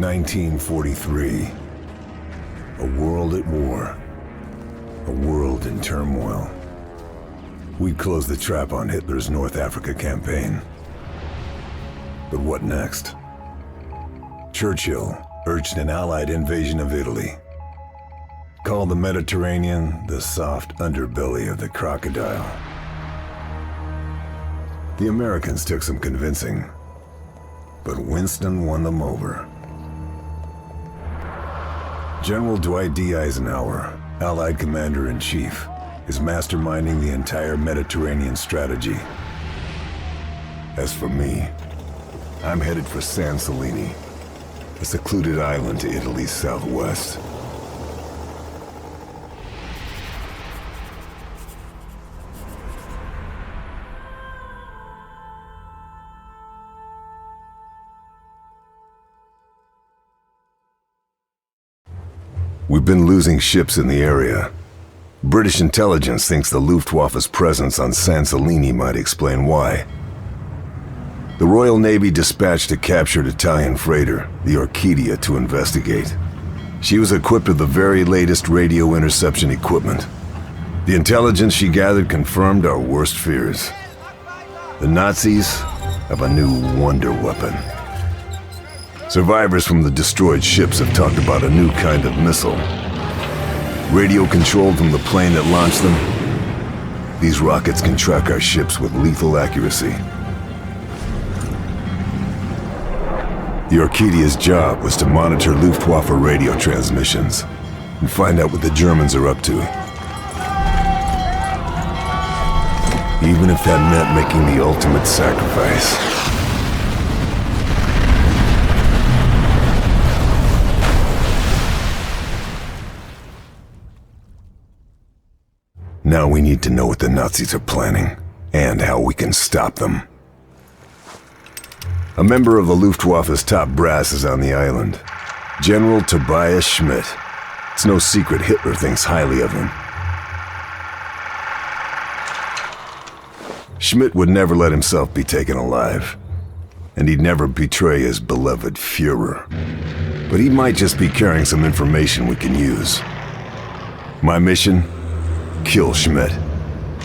1943. A world at war. A world in turmoil. We'd closed the trap on Hitler's North Africa campaign. But what next? Churchill urged an Allied invasion of Italy. Called the Mediterranean the soft underbelly of the crocodile. The Americans took some convincing, but Winston won them over. General Dwight D. Eisenhower, Allied Commander-in-Chief, is masterminding the entire Mediterranean strategy. As for me, I'm headed for San Celini, a secluded island to Italy's southwest. We've been losing ships in the area. British intelligence thinks the Luftwaffe's presence on San Celini might explain why. The Royal Navy dispatched a captured Italian freighter, the Orchidia, to investigate. She was equipped with the very latest radio interception equipment. The intelligence she gathered confirmed our worst fears. The Nazis have a new wonder weapon. Survivors from the destroyed ships have talked about a new kind of missile. Radio-controlled from the plane that launched them, these rockets can track our ships with lethal accuracy. The Orchidia's job was to monitor Luftwaffe radio transmissions and find out what the Germans are up to. Even if that meant making the ultimate sacrifice. Now we need to know what the Nazis are planning, and how we can stop them. A member of the Luftwaffe's top brass is on the island. General Tobias Schmidt. It's no secret Hitler thinks highly of him. Schmidt would never let himself be taken alive, and he'd never betray his beloved Führer. But he might just be carrying some information we can use. My mission? Kill Schmidt.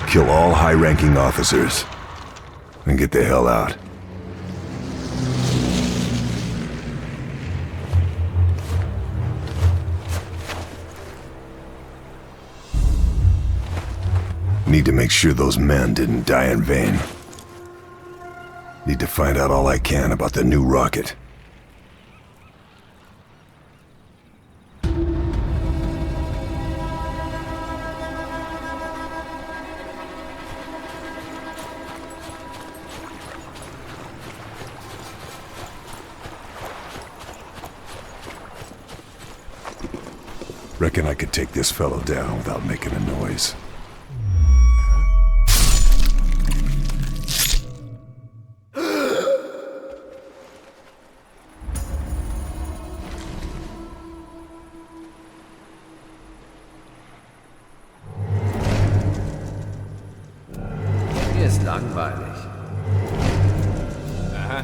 Kill all high-ranking officers. And get the hell out. Need to make sure those men didn't die in vain. Need to find out all I can about the new rocket. Reckon I could take this fellow down without making a noise. Mir ist langweilig. Aha.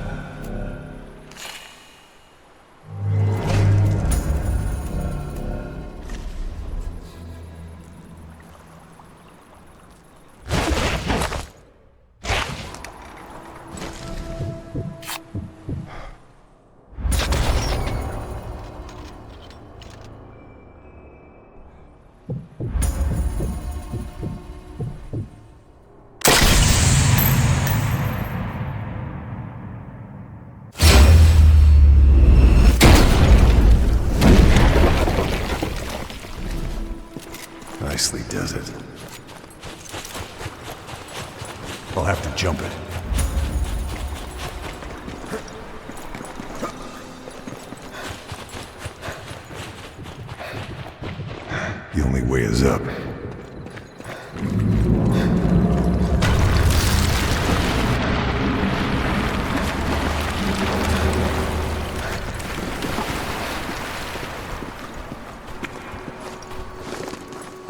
Nicely does it. I'll have to jump it. The only way is up.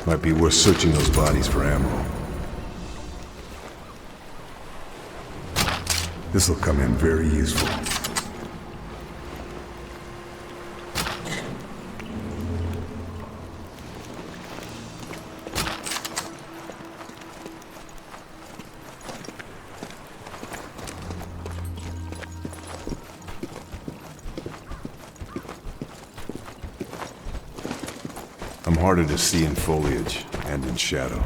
Might be worth searching those bodies for ammo. This'll come in very useful. I'm harder to see in foliage and in shadow.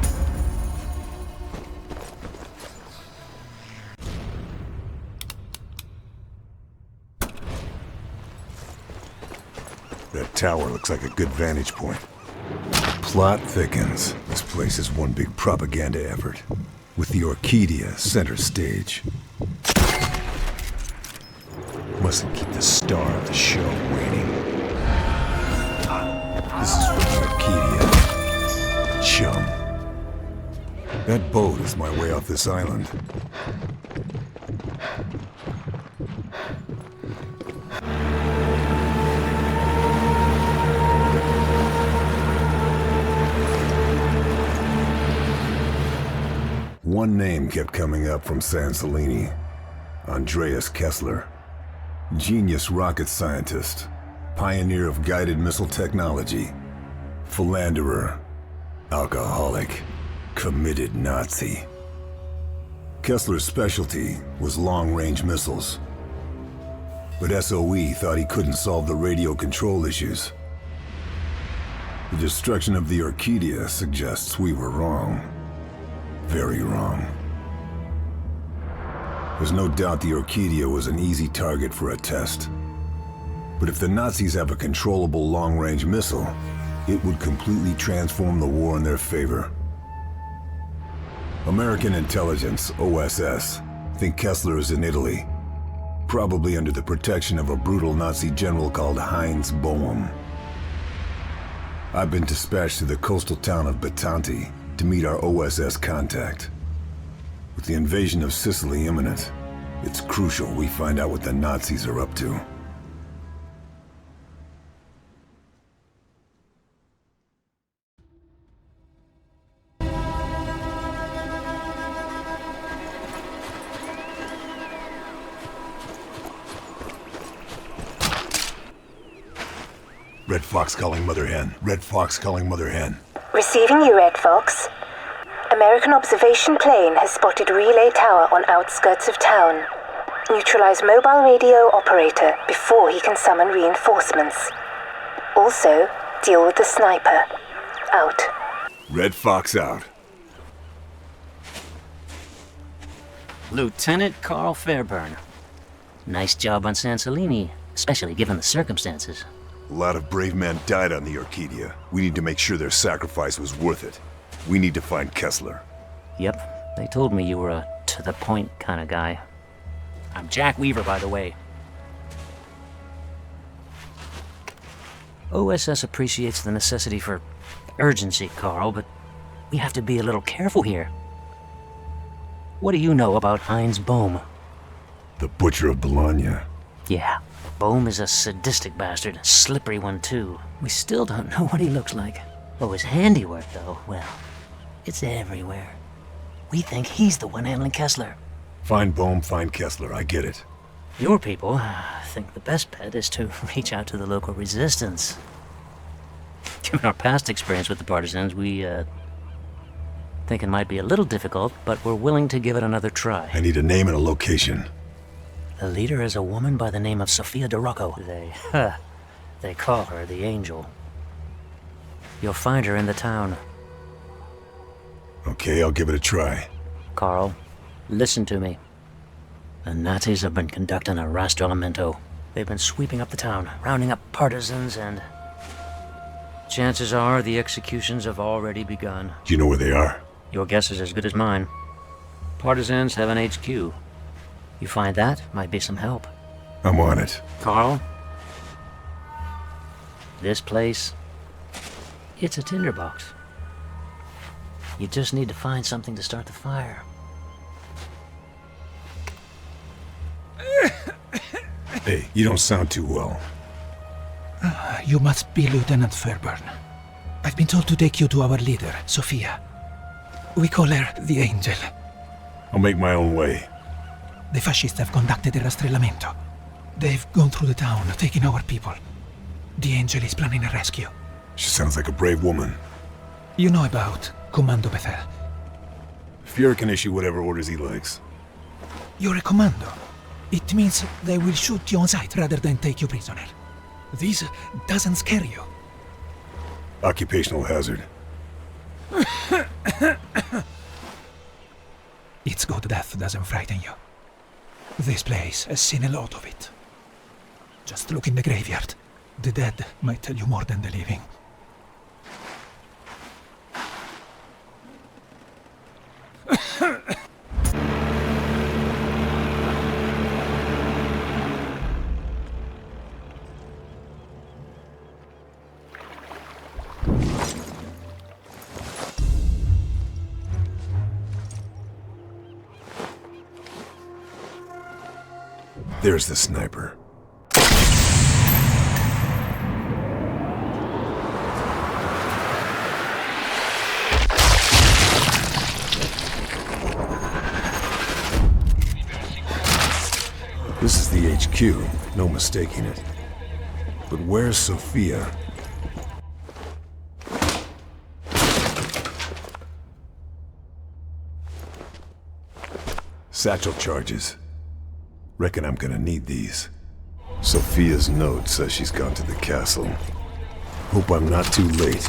That tower looks like a good vantage point. Plot thickens. This place is one big propaganda effort, with the Orchidia center stage. Mustn't keep the star of the show waiting. This is for the Orchidia. Chum. That boat is my way off this island. One name kept coming up from San Celini. Andreas Kessler. Genius rocket scientist. Pioneer of guided missile technology. Philanderer. Alcoholic. Committed Nazi. Kessler's specialty was long-range missiles. But SOE thought he couldn't solve the radio control issues. The destruction of the Orchidia suggests we were wrong. Very wrong. There's no doubt the Orchidia was an easy target for a test. But if the Nazis have a controllable long-range missile, it would completely transform the war in their favor. American intelligence, OSS, think Kessler is in Italy, probably under the protection of a brutal Nazi general called Heinz Boehm. I've been dispatched to the coastal town of Batanti to meet our OSS contact. With the invasion of Sicily imminent, it's crucial we find out what the Nazis are up to. Red Fox calling Mother Hen. Red Fox calling Mother Hen. Receiving you, Red Fox. American observation plane has spotted relay tower on outskirts of town. Neutralize mobile radio operator before he can summon reinforcements. Also, deal with the sniper. Out. Red Fox out. Lieutenant Carl Fairburn. Nice job on San Celini, especially given the circumstances. A lot of brave men died on the Orchidia. We need to make sure their sacrifice was worth it. We need to find Kessler. Yep, they told me you were a to-the-point kind of guy. I'm Jack Weaver, by the way. OSS appreciates the necessity for urgency, Carl, but we have to be a little careful here. What do you know about Heinz Boehm? The Butcher of Bologna. Yeah, Boehm is a sadistic bastard, a slippery one too. We still don't know what he looks like. Oh, his handiwork, though, well, it's everywhere. We think he's the one handling Kessler. Find Boehm, find Kessler, I get it. Your people think the best bet is to reach out to the local resistance. Given our past experience with the partisans, we think it might be a little difficult, but we're willing to give it another try. I need a name and a location. The leader is a woman by the name of Sofia DeRocco. They call her the Angel. You'll find her in the town. Okay, I'll give it a try. Carl, listen to me. The Nazis have been conducting a rastrellamento. They've been sweeping up the town, rounding up partisans, and chances are the executions have already begun. Do you know where they are? Your guess is as good as mine. Partisans have an HQ. You find that, might be some help. I'm on it. Carl, this place, it's a tinderbox. You just need to find something to start the fire. Hey, you don't sound too well. You must be Lieutenant Fairburn. I've been told to take you to our leader, Sophia. We call her the Angel. I'll make my own way. The fascists have conducted a rastrellamento. They've gone through the town, taking our people. The Angel is planning a rescue. She sounds like a brave woman. You know about Commando Bethel. Fuhrer can issue whatever orders he likes. You're a commando. It means they will shoot you on sight rather than take you prisoner. This doesn't scare you. Occupational hazard. It's good death doesn't frighten you. This place has seen a lot of it. Just look in the graveyard. The dead might tell you more than the living. There's the sniper. This is the HQ, no mistaking it. But where's Sophia? Satchel charges. Reckon I'm gonna need these. Sophia's note says she's gone to the castle. Hope I'm not too late.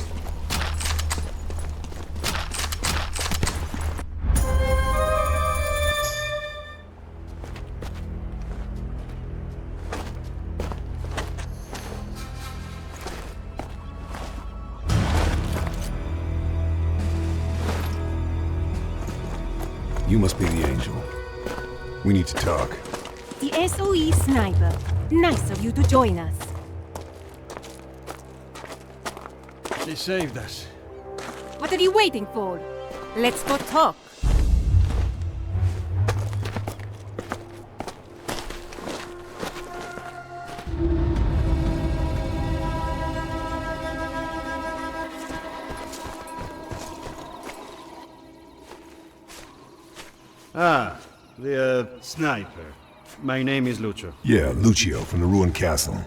You must be the angel. We need to talk. The SOE Sniper. Nice of you to join us. She saved us. What are you waiting for? Let's go talk. Ah, the sniper. My name is Lucio. Yeah, Lucio from the ruined castle.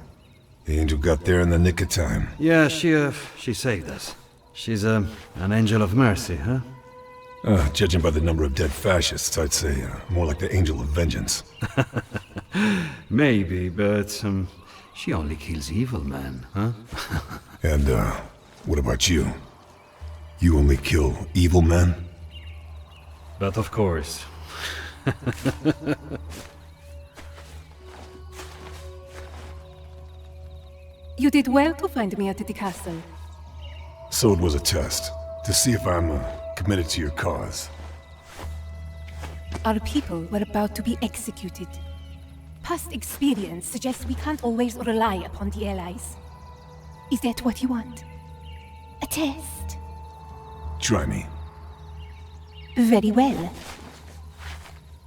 The angel got there in the nick of time. Yeah, she saved us. She's an angel of mercy, huh? Judging by the number of dead fascists, I'd say more like the angel of vengeance. Maybe, but she only kills evil men, huh? And, what about you? You only kill evil men? But of course. You did well to find me at the castle. So it was a test, to see if I'm committed to your cause. Our people were about to be executed. Past experience suggests we can't always rely upon the Allies. Is that what you want? A test? Try me. Very well.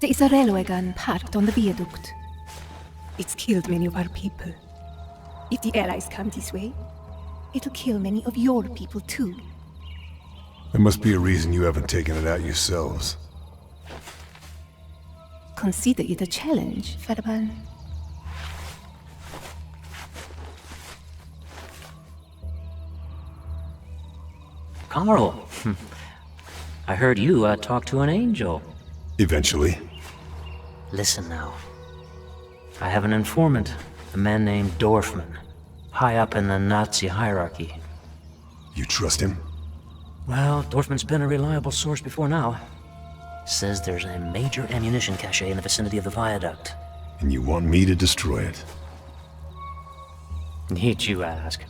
There is a railway gun parked on the viaduct. It's killed many of our people. If the Allies come this way, it'll kill many of your people too. There must be a reason you haven't taken it out yourselves. Consider it a challenge, Farban. Carl, I heard you talk to an angel. Eventually. Listen now. I have an informant, a man named Dorfman, high up in the Nazi hierarchy. You trust him? Well, Dorfman's been a reliable source before now. Says there's a major ammunition cache in the vicinity of the viaduct. And you want me to destroy it? Need you ask?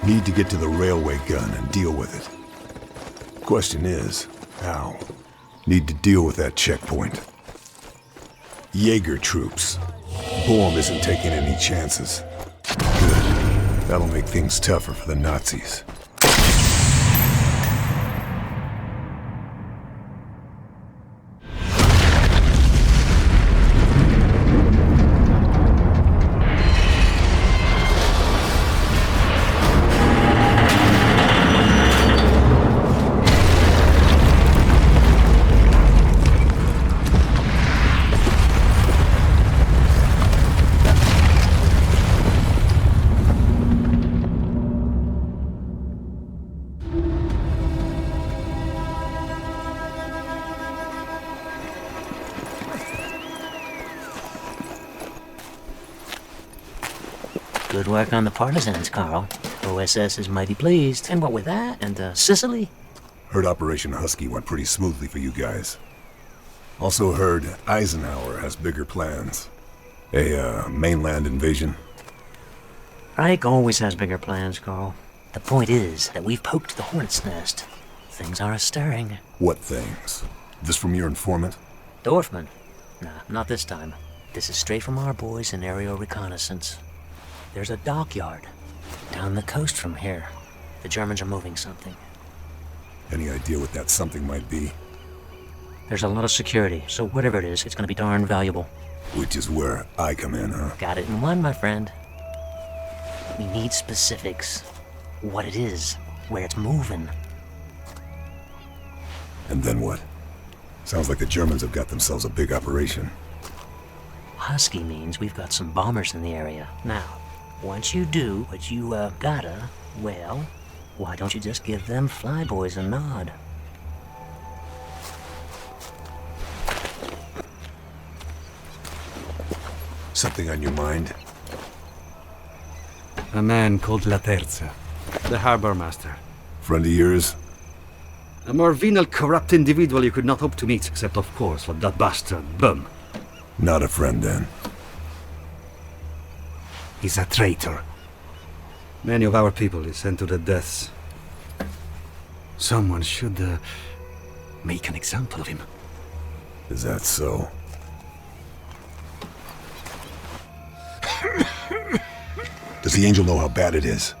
Need to get to the railway gun and deal with it. Question is, how? Need to deal with that checkpoint. Jaeger troops. Boehm isn't taking any chances. Good. That'll make things tougher for the Nazis. Good work on the partisans, Carl. OSS is mighty pleased. And what with that, and Sicily? Heard Operation Husky went pretty smoothly for you guys. Also heard Eisenhower has bigger plans. A mainland invasion. Reich always has bigger plans, Carl. The point is that we've poked the hornet's nest. Things are stirring. What things? This from your informant? Dorfman? Nah, not this time. This is straight from our boys in aerial reconnaissance. There's a dockyard down the coast from here. The Germans are moving something. Any idea what that something might be? There's a lot of security, so whatever it is, it's gonna be darn valuable. Which is where I come in, huh? Got it in one, my friend. We need specifics. What it is, where it's moving. And then what? Sounds like the Germans have got themselves a big operation. Husky means we've got some bombers in the area. Now, once you do what you, gotta, well, why don't you just give them flyboys a nod? Something on your mind? A man called La Terza, the harbor master. Friend of yours? A more venal, corrupt individual you could not hope to meet, except of course for that bastard, Bum. Not a friend then. He's a traitor. Many of our people is sent to the deaths. Someone should, make an example of him. Is that so? Does the angel know how bad it is?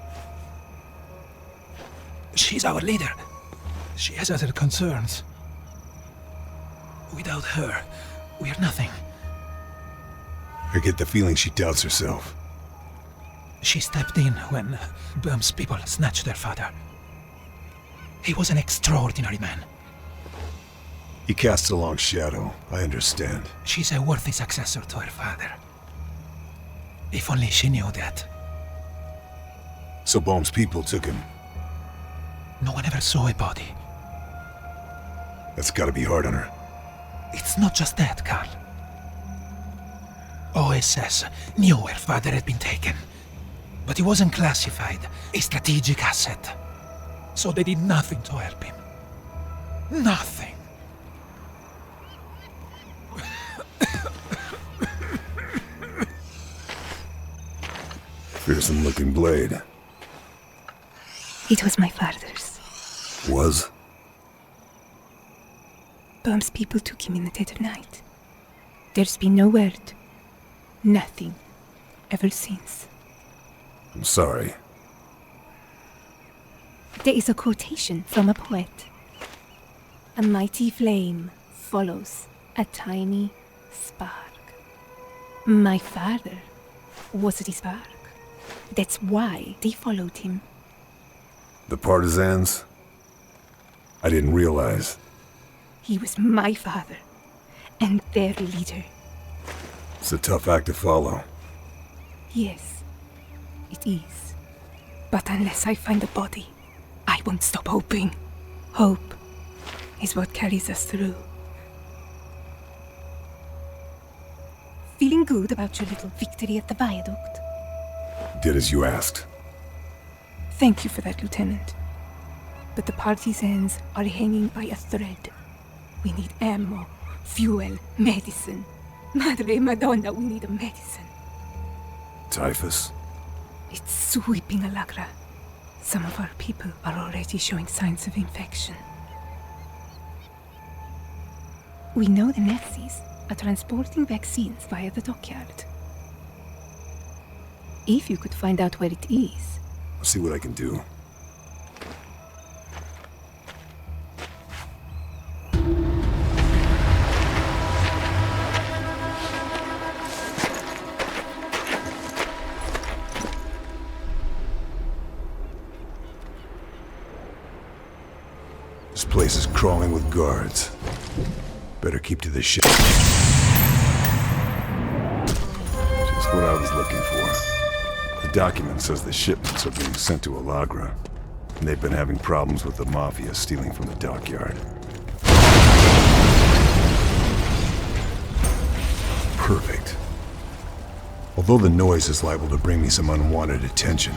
She's our leader. She has other concerns. Without her, we're nothing. I get the feeling she doubts herself. She stepped in when Böhm's people snatched their father. He was an extraordinary man. He casts a long shadow, I understand. She's a worthy successor to her father. If only she knew that. So Bohm's people took him. No one ever saw a body. That's gotta be hard on her. It's not just that, Carl. OSS knew her father had been taken, but he wasn't classified, a strategic asset. So they did nothing to help him. Nothing. Fearsome looking blade. It was my father's. Was? Böhm's people took him in the dead of night. There's been no word. Nothing. Ever since. I'm sorry. There is a quotation from a poet. A mighty flame follows a tiny spark. My father was the spark. That's why they followed him. The partisans? I didn't realize. He was my father and their leader. It's a tough act to follow. Yes, it is. But unless I find the body, I won't stop hoping. Hope is what carries us through. Feeling good about your little victory at the viaduct? Did as you asked. Thank you for that, Lieutenant. But the partisans are hanging by a thread. We need ammo, fuel, medicine. Madre Madonna, we need a medicine. Typhus? It's sweeping Alagra. Some of our people are already showing signs of infection. We know the Nazis are transporting vaccines via the dockyard. If you could find out where it is. I'll see what I can do. This place is crawling with guards. Better keep to the ship. Just what I was looking for. The document says the shipments are being sent to Alagra, and they've been having problems with the Mafia stealing from the dockyard. Perfect. All although the noise is liable to bring me some unwanted attention.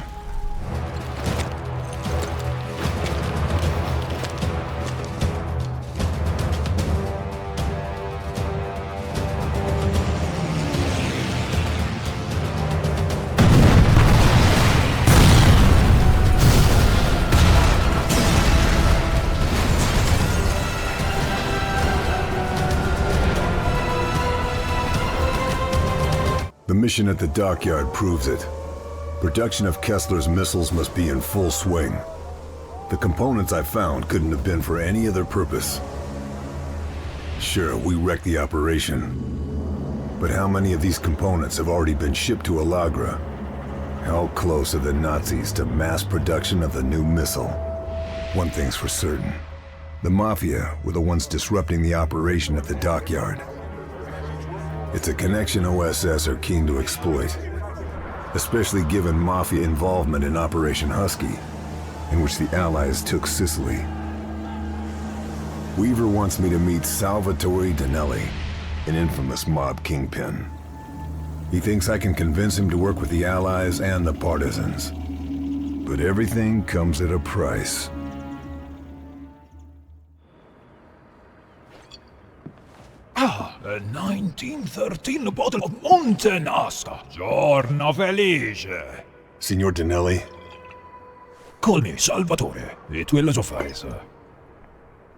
The mission at the dockyard proves it. Production of Kessler's missiles must be in full swing. The components I found couldn't have been for any other purpose. Sure, we wrecked the operation. But how many of these components have already been shipped to Alagra? How close are the Nazis to mass production of the new missile? One thing's for certain. The Mafia were the ones disrupting the operation at the dockyard. It's a connection OSS are keen to exploit, especially given Mafia involvement in Operation Husky, in which the Allies took Sicily. Weaver wants me to meet Salvatore Danelli, an infamous mob kingpin. He thinks I can convince him to work with the Allies and the partisans. But everything comes at a price. A 1913 bottle of Montenasca. Giorno felice. Signor Danelli? Call me Salvatore. It will suffice.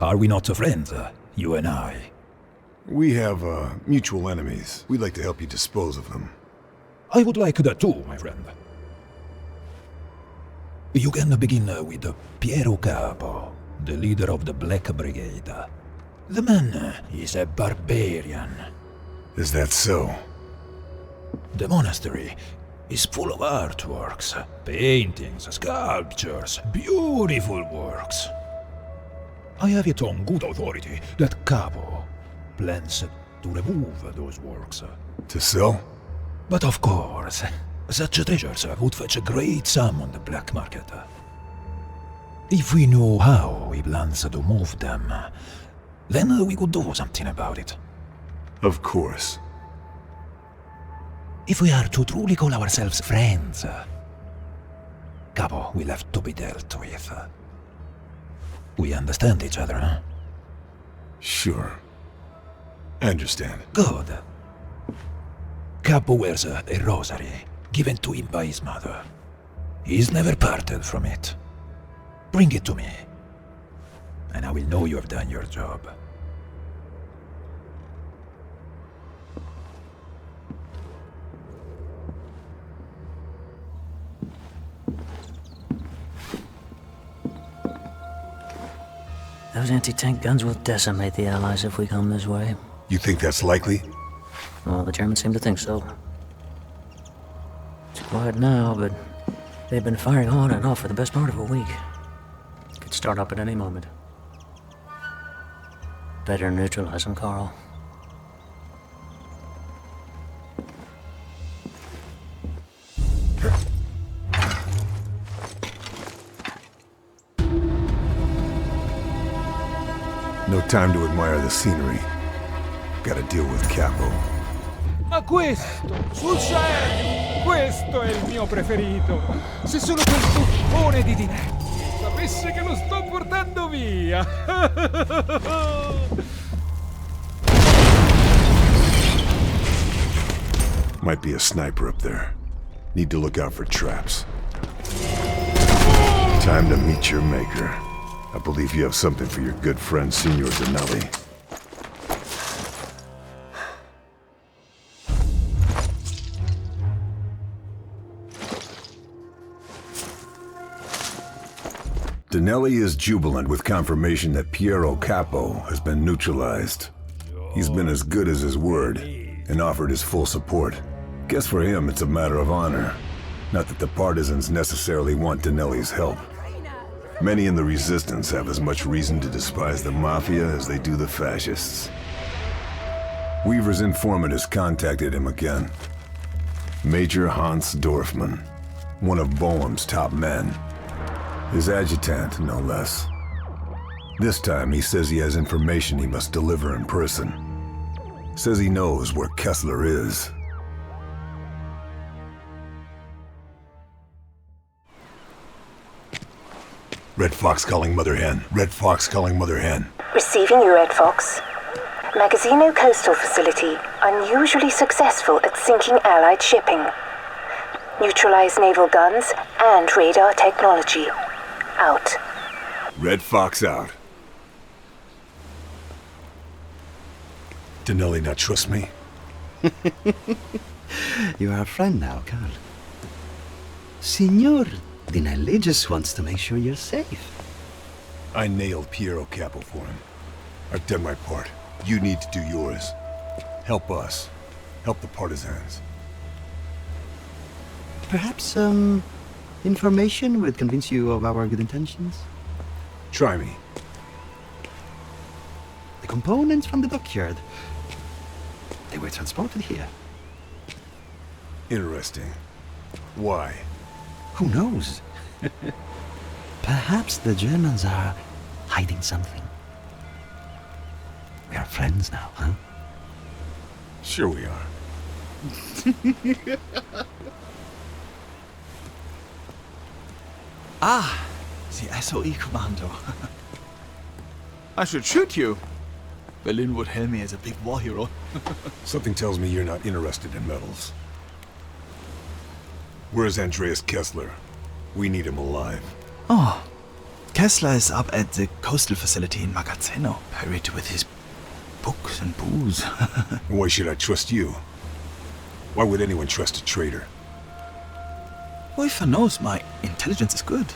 Are we not friends, you and I? We have, mutual enemies. We'd like to help you dispose of them. I would like that too, my friend. You can begin with Piero Capo, the leader of the Black Brigade. The man is a barbarian. Is that so? The monastery is full of artworks, paintings, sculptures, beautiful works. I have it on good authority that Capo plans to remove those works. To sell? But of course, such treasures would fetch a great sum on the black market. If we knew how he plans to move them, then we could do something about it. Of course. If we are to truly call ourselves friends, Capo will have to be dealt with. We understand each other, huh? Sure. I understand. Good. Capo wears a rosary given to him by his mother. He's never parted from it. Bring it to me, and I will know you have done your job. Those anti-tank guns will decimate the Allies if we come this way. You think that's likely? Well, the Germans seem to think so. It's quiet now, but they've been firing on and off for the best part of a week. Could start up at any moment. Better neutralize them, Carl. No time to admire the scenery. Gotta deal with Capo. Ma questo, sul serio, questo è il mio preferito. Se solo quel buffone di Dinelli sapesse che lo sto portando via. Might be a sniper up there. Need to look out for traps. Time to meet your maker. I believe you have something for your good friend, Signor Danelli. Danelli is jubilant with confirmation that Piero Capo has been neutralized. He's been as good as his word and offered his full support. Guess for him it's a matter of honor. Not that the partisans necessarily want Danelli's help. Many in the resistance have as much reason to despise the Mafia as they do the fascists. Weaver's informant has contacted him again. Major Hans Dorfman, one of Boehm's top men. His adjutant, no less. This time he says he has information he must deliver in person. Says he knows where Kessler is. Red Fox calling Mother Hen. Red Fox calling Mother Hen. Receiving you, Red Fox. Magazino Coastal Facility, unusually successful at sinking Allied shipping. Neutralize naval guns and radar technology. Out. Red Fox out. Denelli not trust me? You are a friend now, Carl. Signor Dinelli just wants to make sure you're safe. I nailed Piero Capo for him. I've done my part. You need to do yours. Help us. Help the partisans. Perhaps, information would convince you of our good intentions? Try me. The components from the dockyard. They were transported here. Interesting. Why? Who knows? Perhaps the Germans are hiding something. We are friends now, huh? Sure we are. Ah, the SOE Commando. I should shoot you. Berlin would hail me as a big war hero. Something tells me you're not interested in medals. Where's Andreas Kessler? We need him alive. Oh, Kessler is up at the coastal facility in Magazzino, buried with his books and booze. Why should I trust you? Why would anyone trust a traitor? Whoever knows, my intelligence is good.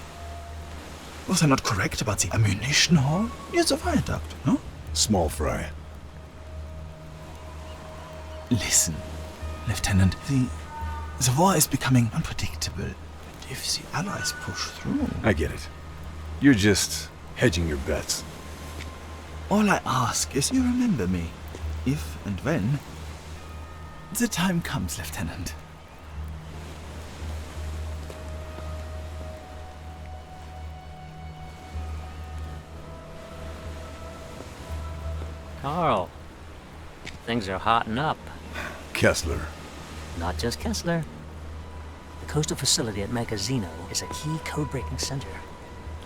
Was I not correct about the ammunition hall? Near the viaduct, no? Small fry. Listen, Lieutenant, the war is becoming unpredictable. If the Allies push through... I get it. You're just hedging your bets. All I ask is you remember me, if and when the time comes, Lieutenant. Carl, things are hotting up. Kessler. Not just Kessler. The coastal facility at Magazzino is a key code-breaking center.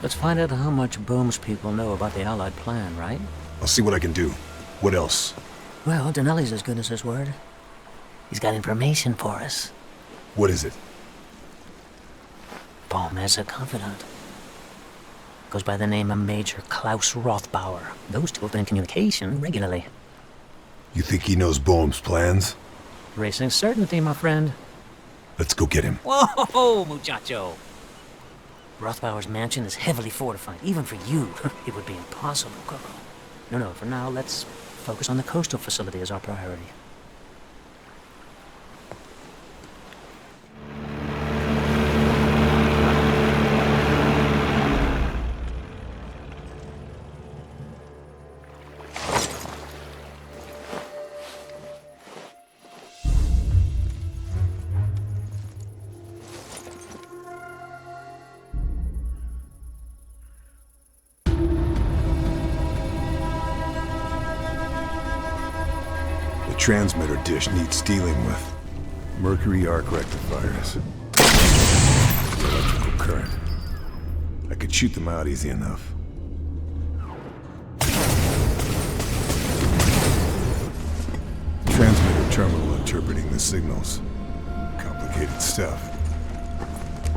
Let's find out how much Bohm's people know about the Allied plan, right? I'll see what I can do. What else? Well, Denelli's as good as his word. He's got information for us. What is it? Bohm has a confidant. Goes by the name of Major Klaus Rothbauer. Those two have been in communication regularly. You think he knows Bohm's plans? Racing certainty, my friend. Let's go get him. Whoa, muchacho! Rothbauer's mansion is heavily fortified. Even for you, it would be impossible, Carl. No, for now, let's focus on the coastal facility as our priority. Transmitter dish needs dealing with. Mercury arc rectifiers. Electrical current. I could shoot them out easy enough. Transmitter terminal interpreting the signals. Complicated stuff.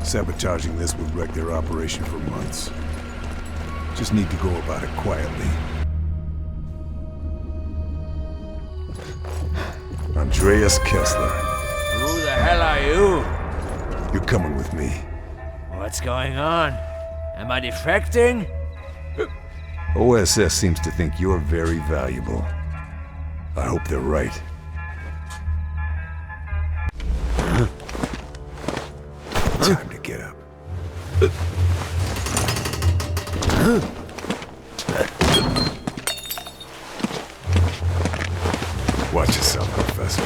Sabotaging this would wreck their operation for months. Just need to go about it quietly. Andreas Kessler. Who the hell are you? You're coming with me. What's going on? Am I defecting? OSS seems to think you're very valuable. I hope they're right. Time to get up. Watch yourself, Professor.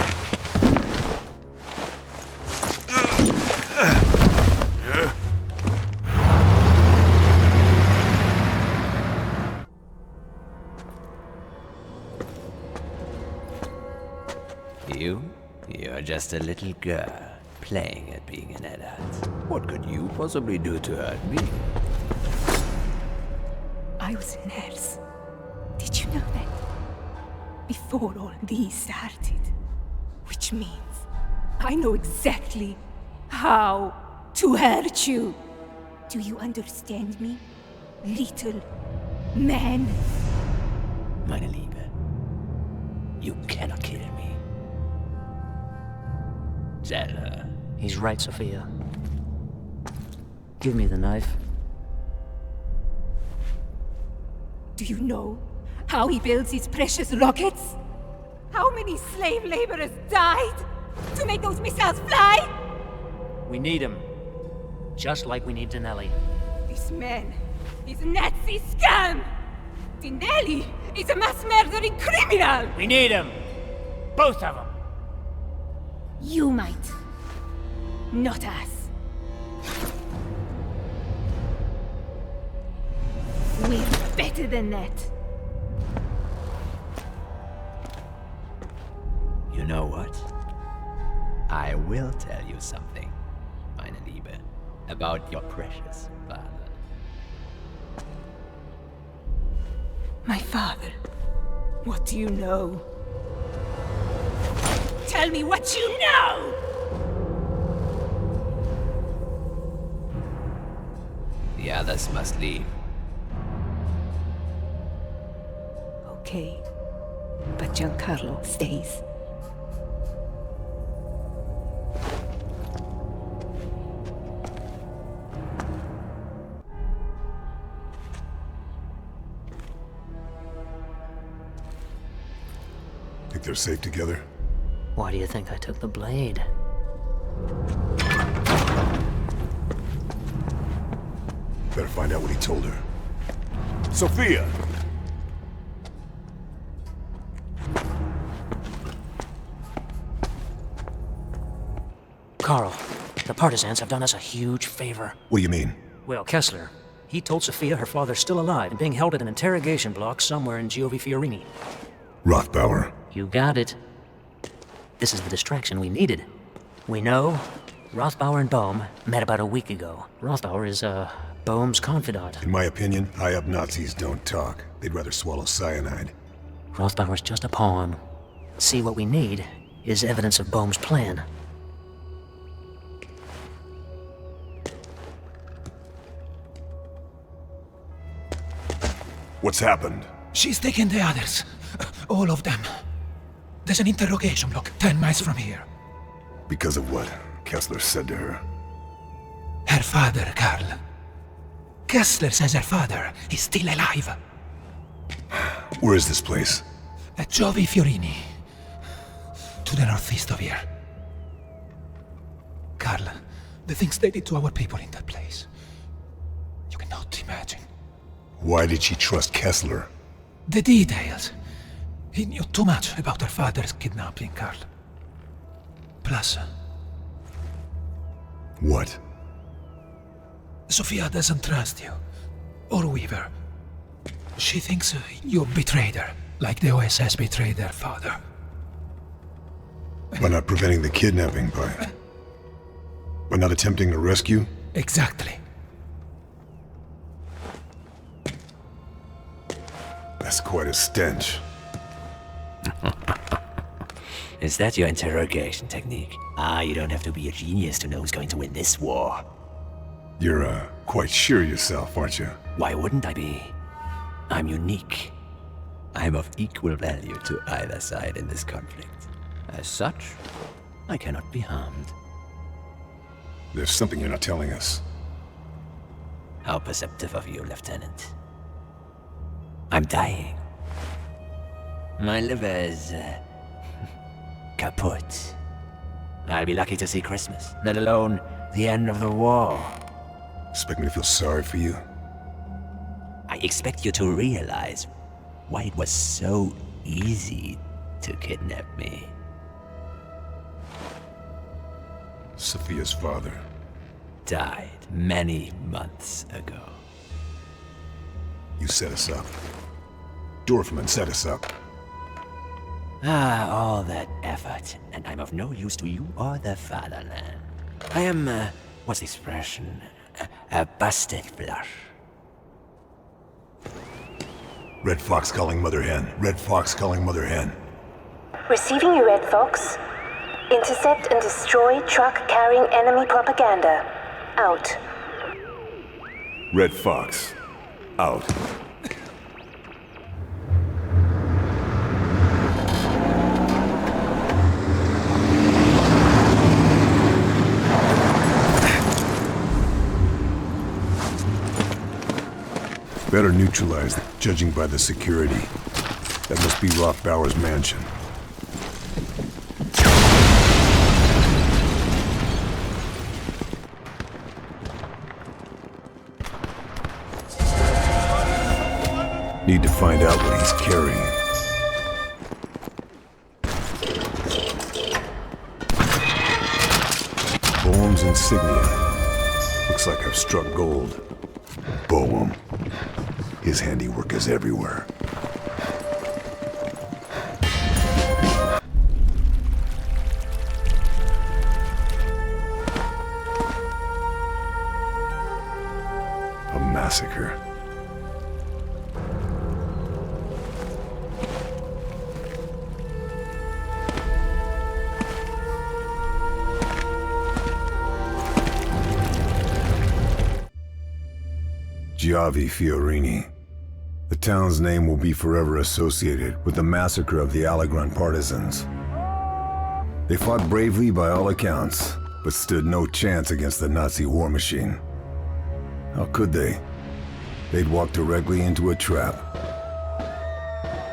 You're just a little girl, playing at being an adult. What could you possibly do to hurt me? I was a nurse. Did you know that? Before all these started. Which means I know exactly how to hurt you. Do you understand me, little man? Meine Liebe, you cannot kill me. Tell her. He's right, Sophia. Give me the knife. Do you know how he builds his precious rockets? How many slave laborers died to make those missiles fly? We need him. Just like we need Denelli. This man is a Nazi scum! Dinelli is a mass murdering criminal! We need him. Both of them. You might. Not us. We're better than that. You know what? I will tell you something, meine Liebe, about your precious father. My father. What do you know? Tell me what you know! The others must leave. Okay. But Giancarlo stays. Think they're safe together? Why do you think I took the blade? Better find out what he told her. Sophia! Carl, the partisans have done us a huge favor. What do you mean? Well, Kessler, he told Sophia her father's still alive and being held at an interrogation block somewhere in Giovi Fiorini. Rothbauer. You got it. This is the distraction we needed. We know Rothbauer and Bohm met about a week ago. Rothbauer is, Bohm's confidant. In my opinion, high-up Nazis don't talk. They'd rather swallow cyanide. Rothbauer's just a pawn. See, what we need is evidence of Bohm's plan. What's happened? She's taken the others. All of them. There's an interrogation block 10 miles from here. Because of what Kessler said to her. Her father, Karl. Kessler says her father is still alive. Where is this place? At Giovi Fiorini. To the northeast of here. Karl, the things they did to our people in that place. You cannot imagine. Why did she trust Kessler? The details. He knew too much about her father's kidnapping, Karl. Plus... What? Sophia doesn't trust you. Or Weaver. She thinks you betrayed her, like the OSS betrayed their father. By not preventing the kidnapping, by not attempting to rescue? Exactly. That's quite a stench. Is that your interrogation technique? You don't have to be a genius to know who's going to win this war. You're, quite sure yourself, aren't you? Why wouldn't I be? I'm unique. I'm of equal value to either side in this conflict. As such, I cannot be harmed. There's something you're not telling us. How perceptive of you, Lieutenant. I'm dying. My liver is, kaput. I'll be lucky to see Christmas, let alone the end of the war. Expect me to feel sorry for you? I expect you to realize why it was so easy to kidnap me. Sophia's father Died many months ago. You set us up. Dorfman set us up. All that effort, and I'm of no use to you or the fatherland. I am, what's the expression? A busted flush. Red Fox calling Mother Hen. Red Fox calling Mother Hen. Receiving you, Red Fox. Intercept and destroy truck carrying enemy propaganda. Out. Red Fox. Out. Better neutralize, judging by the security. That must be Rothbauer's mansion. Need to find out what he's carrying. Boehm's insignia. Looks like I've struck gold. Boehm. His handiwork is everywhere. A massacre. Giavi Fiorini. The town's name will be forever associated with the massacre of the Allegron partisans. They fought bravely by all accounts, but stood no chance against the Nazi war machine. How could they? They'd walked directly into a trap.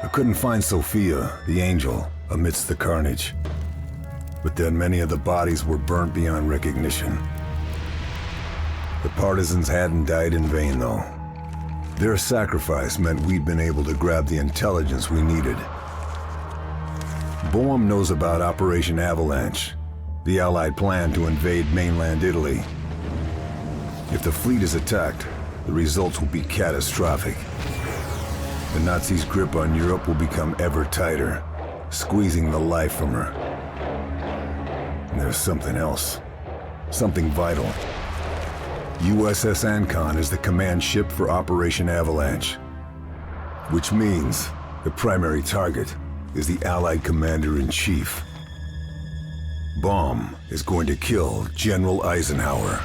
I couldn't find Sophia, the angel, amidst the carnage. But then many of the bodies were burnt beyond recognition. The partisans hadn't died in vain, though. Their sacrifice meant we'd been able to grab the intelligence we needed. Boehm knows about Operation Avalanche, the Allied plan to invade mainland Italy. If the fleet is attacked, the results will be catastrophic. The Nazis' grip on Europe will become ever tighter, squeezing the life from her. And there's something else, something vital. USS Ancon is the command ship for Operation Avalanche, which means the primary target is the Allied Commander-in-Chief. Boehm is going to kill General Eisenhower.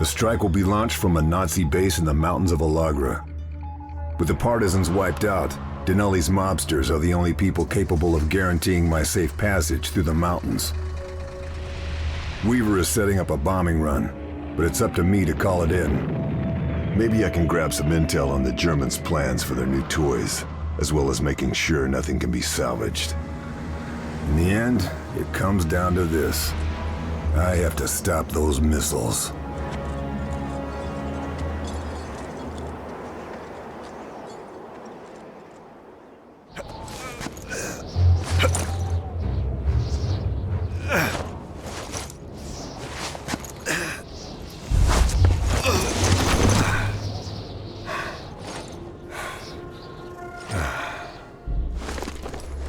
The strike will be launched from a Nazi base in the mountains of Alagra. With the partisans wiped out, Denelli's mobsters are the only people capable of guaranteeing my safe passage through the mountains. Weaver is setting up a bombing run, but it's up to me to call it in. Maybe I can grab some intel on the Germans' plans for their new toys, as well as making sure nothing can be salvaged. In the end, it comes down to this. I have to stop those missiles.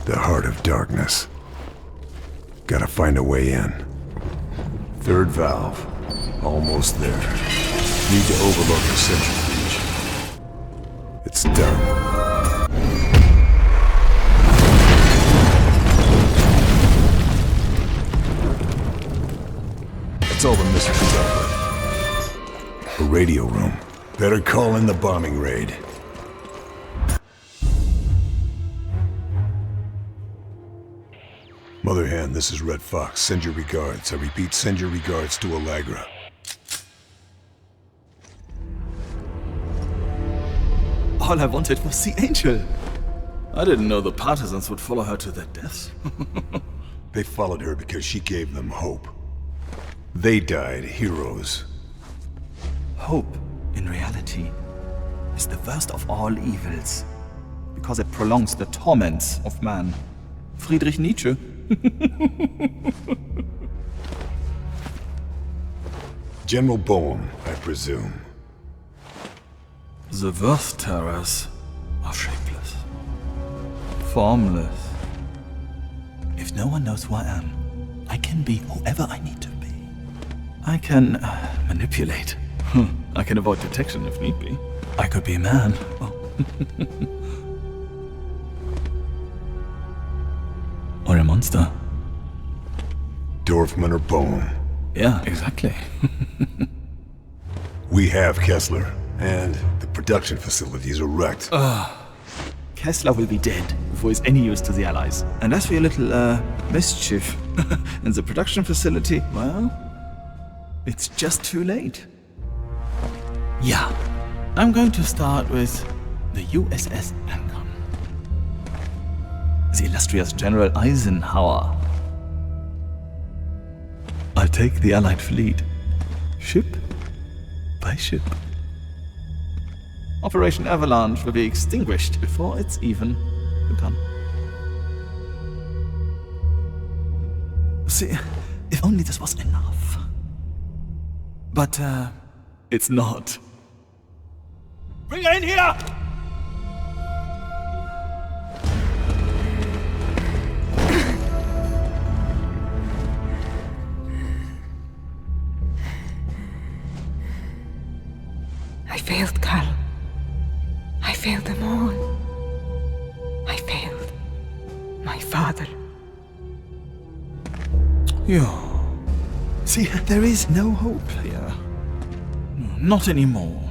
The heart of darkness. Gotta find a way in. Third valve. Almost there. Need to overload the centrifuge. It's done. That's all the missiles dealt with. A radio room. Better call in the bombing raid. Mother Hen, this is Red Fox. Send your regards. I repeat, send your regards to Allegra. All I wanted was the angel. I didn't know the partisans would follow her to their deaths. They followed her because she gave them hope. They died heroes. Hope, in reality, is the worst of all evils, because it prolongs the torments of man. Friedrich Nietzsche. General Boehm, I presume. The worst terrors are shapeless, formless. If no one knows who I am, I can be whoever I need to be. I can manipulate. I can avoid detection if need be. I could be a man, or Or a monster. Dorfman or bone. Yeah, exactly. We have Kessler, and the production facilities are wrecked. Kessler will be dead before he's any use to the Allies. And as for your little, mischief in the production facility, well, it's just too late. Yeah, I'm going to start with the USS Lincoln. The illustrious General Eisenhower. I'll take the Allied fleet, ship by ship. Operation Avalanche will be extinguished before it's even begun. See, if only this was enough. But, it's not. Bring her in here! I failed, Carl. I failed them all. I failed my father. Yeah. See, there is no hope here. Not anymore.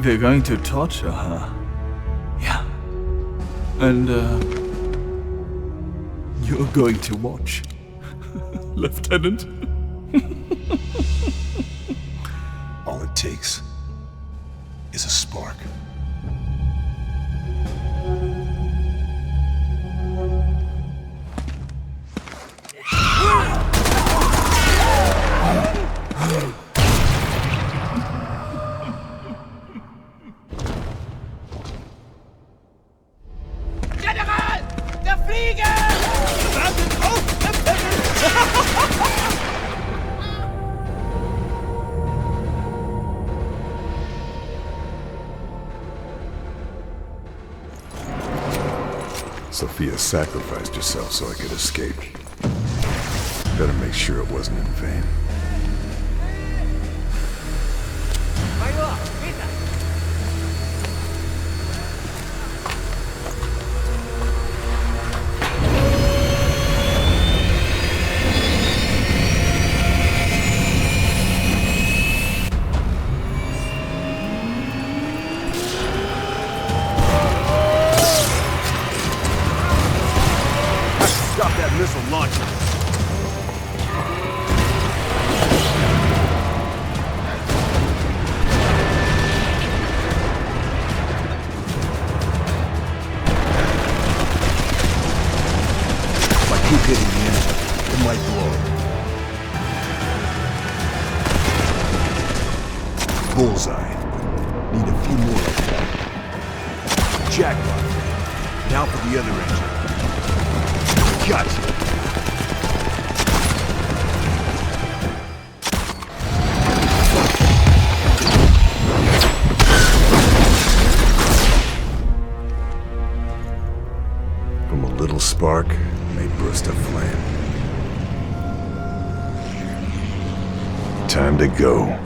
We're going to torture her. Yeah. And, you're going to watch. Lieutenant. All it takes is a spark. General! Der Flieger! Sophia sacrificed herself so I could escape. Better make sure it wasn't in vain. Stop that missile launcher! If I keep hitting the engine, it might blow. Bullseye. Need a few more like that. Jackpot. Now for the other engine. Gotcha! From a little spark, may burst a flame. Time to go.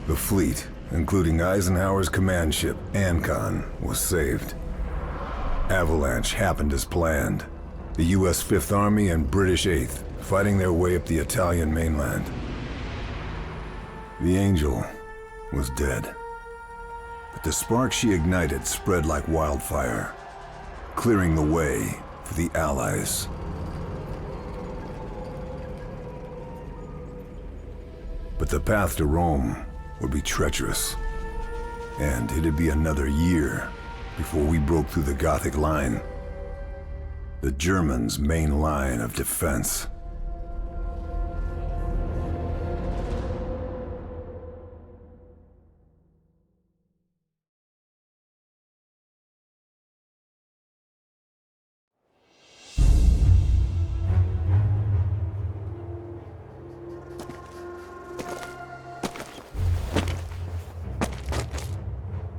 The fleet, including Eisenhower's command ship, Ancon, was saved. Avalanche happened as planned. The U.S. Fifth Army and British Eighth fighting their way up the Italian mainland. The Angel was dead. But the spark she ignited spread like wildfire, clearing the way for the Allies. But the path to Rome would be treacherous, and it'd be another year before we broke through the Gothic line, the Germans' main line of defense.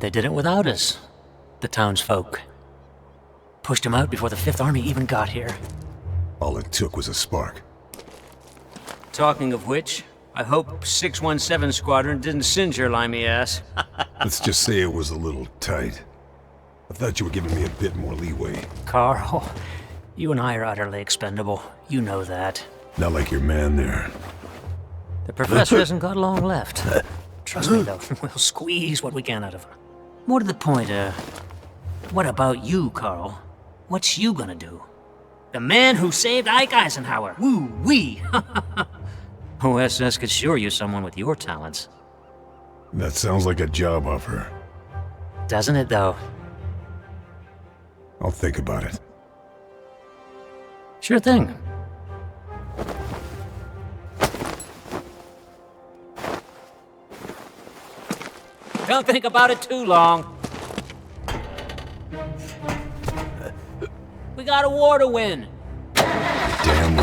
They did it without us, the townsfolk. Pushed them out before the Fifth Army even got here. All it took was a spark. Talking of which, I hope 617 Squadron didn't singe your limey ass. Let's just say it was a little tight. I thought you were giving me a bit more leeway. Carl, you and I are utterly expendable. You know that. Not like your man there. The professor hasn't got long left. Trust me, though, we'll squeeze what we can out of him. More to the point, what about you, Carl? What's you gonna do? The man who saved Ike Eisenhower! Woo-wee! OSS could sure use someone with your talents. That sounds like a job offer. Doesn't it, though? I'll think about it. Sure thing. Don't think about it too long. We got a war to win. Damn